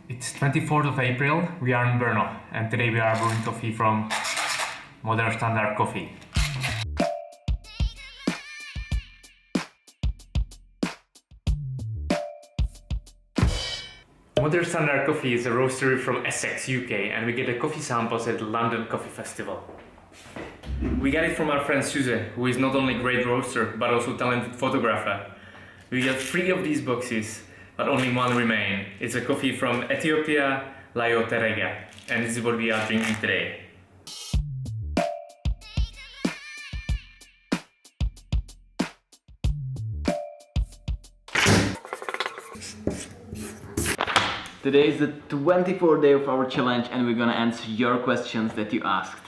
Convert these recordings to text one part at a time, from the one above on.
It's 24th of April, we are in Brno, and today we are brewing coffee from modern Standart coffee. Modern Standart Coffee is a roastery from Essex, UK, and we get the coffee samples at the London Coffee Festival. We got it from our friend Suze, who is not only a great roaster, but also talented photographer. We got 3 of these boxes, but only one remain. It's a coffee from Ethiopia, Layo Terega, and this is what we are drinking today. Today is the 24th day of our challenge and we're gonna answer your questions that you asked.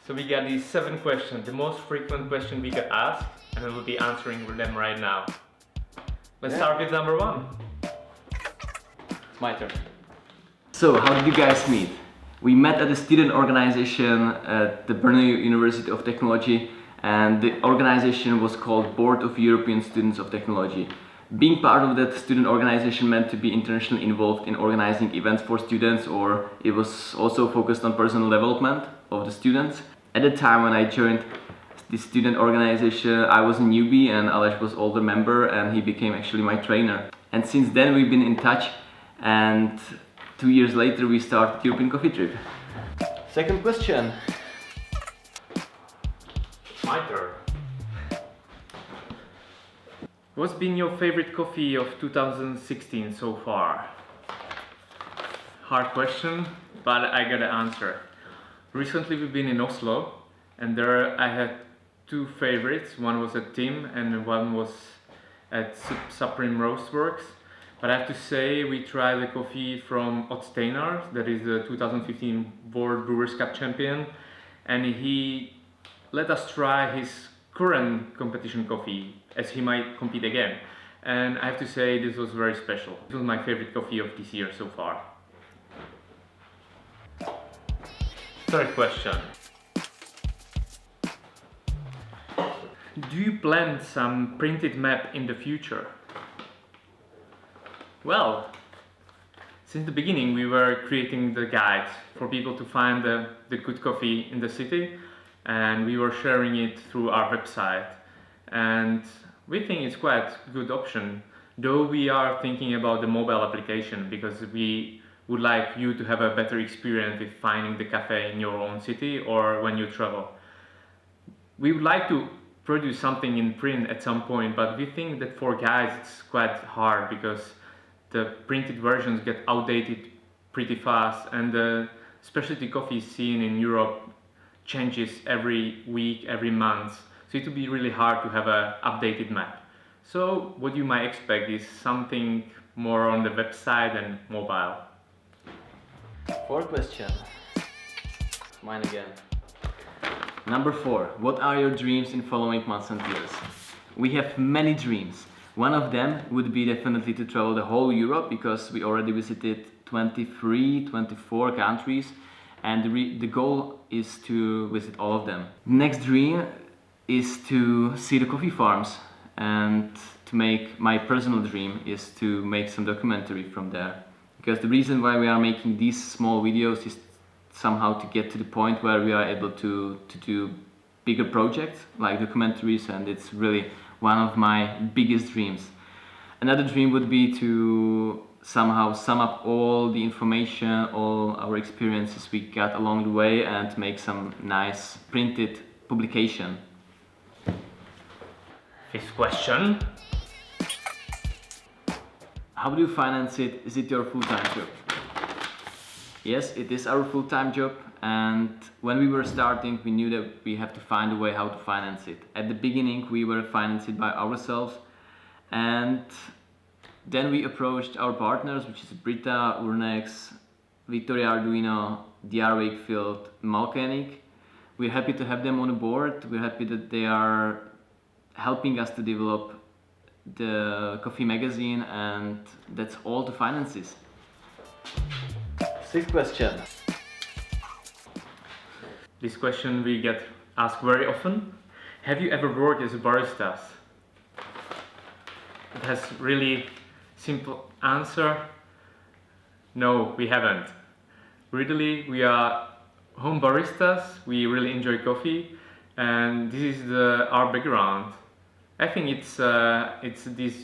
So we got these 7 questions, the most frequent question we got asked, and we will be answering them right now. Let's start with number 1. It's my turn. So, how did you guys meet? We met at a student organization at the Brno University of Technology, and the organization was called Board of European Students of Technology. Being part of that student organization meant to be internationally involved in organizing events for students, or it was also focused on personal development of the students. At the time when I joined the student organization, I was a newbie and Aleš was older member and he became actually my trainer. And since then we've been in touch, and 2 years later we started European Coffee Trip. Second question. My turn. What's been your favorite coffee of 2016 so far? Hard question, but I got an answer. Recently we've been in Oslo, and there I had 2 favorites. One was at Tim and one was at Supreme Roastworks. But I have to say we tried the coffee from Standart, that is the 2015 World Brewers Cup champion, and he let us try his current competition coffee as he might compete again. And I have to say this was very special. This was my favorite coffee of this year so far. Third question. Do you plan some printed map in the future? Well, since the beginning we were creating the guides for people to find the good coffee in the city, and we were sharing it through our website. And we think it's quite a good option, though we are thinking about the mobile application because we would like you to have a better experience with finding the cafe in your own city or when you travel. We would like to produce something in print at some point, but we think that for guys it's quite hard because the printed versions get outdated pretty fast, and the specialty coffee scene in Europe changes every week, every month. So it would be really hard to have an updated map. So what you might expect is something more on the website and mobile. Fourth question. Mine again. Number 4. What are your dreams in following months and years? We have many dreams. One of them would be definitely to travel the whole Europe, because we already visited 24 countries, and the goal is to visit all of them. Next dream is to see the coffee farms, and to make my personal dream is to make some documentary from there. Because the reason why we are making these small videos is somehow to get to the point where we are able to do bigger projects like documentaries, and it's really one of my biggest dreams. Another dream would be to somehow sum up all the information, all our experiences we got along the way, and make some nice printed publication. 5th question. How do you finance it? Is it your full-time job? Yes, it is our full-time job, and when we were starting we knew that we have to find a way how to finance it. At the beginning we were financing it by ourselves, and then we approached our partners, which is Brita, Urnex, Victoria Arduino, DR Wakefield, Malkenik. We're happy to have them on board. We're happy that they are helping us to develop the coffee magazine, and that's all to finance this. 6th question. This question we get asked very often. Have you ever worked as a barista? It has really simple answer. No, we haven't. Really, we are home baristas. We really enjoy coffee, and this is our background. I think it's this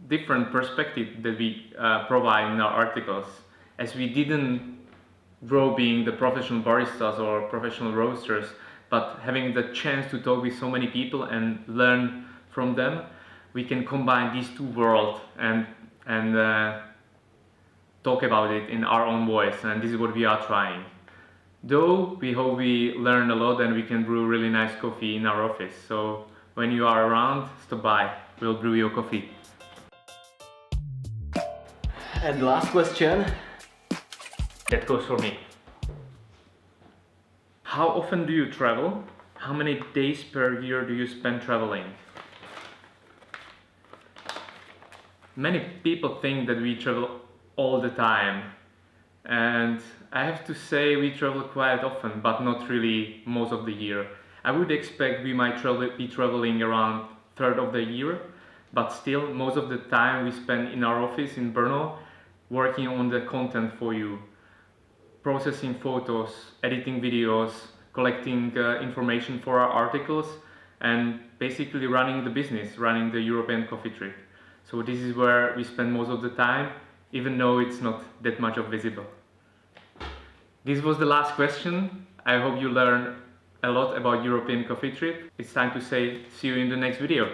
different perspective that we provide in our articles, as we didn't grow being the professional baristas or professional roasters, but having the chance to talk with so many people and learn from them, we can combine these two worlds and talk about it in our own voice, and this is what we are trying. Though we hope we learn a lot and we can brew really nice coffee in our office. So when you are around, stop by. We'll brew your coffee. And the last question. That goes for me. How often do you travel? How many days per year do you spend traveling? Many people think that we travel all the time, and I have to say we travel quite often, but not really most of the year. I would expect we might be traveling around third of the year, but still most of the time we spend in our office in Brno working on the content for you, processing photos, editing videos, collecting information for our articles, and basically running the business, running the European coffee trip. So this is where we spend most of the time, even though it's not that much of visible. This was the last question. I hope you learned a lot about European coffee trip. It's time to say see you in the next video.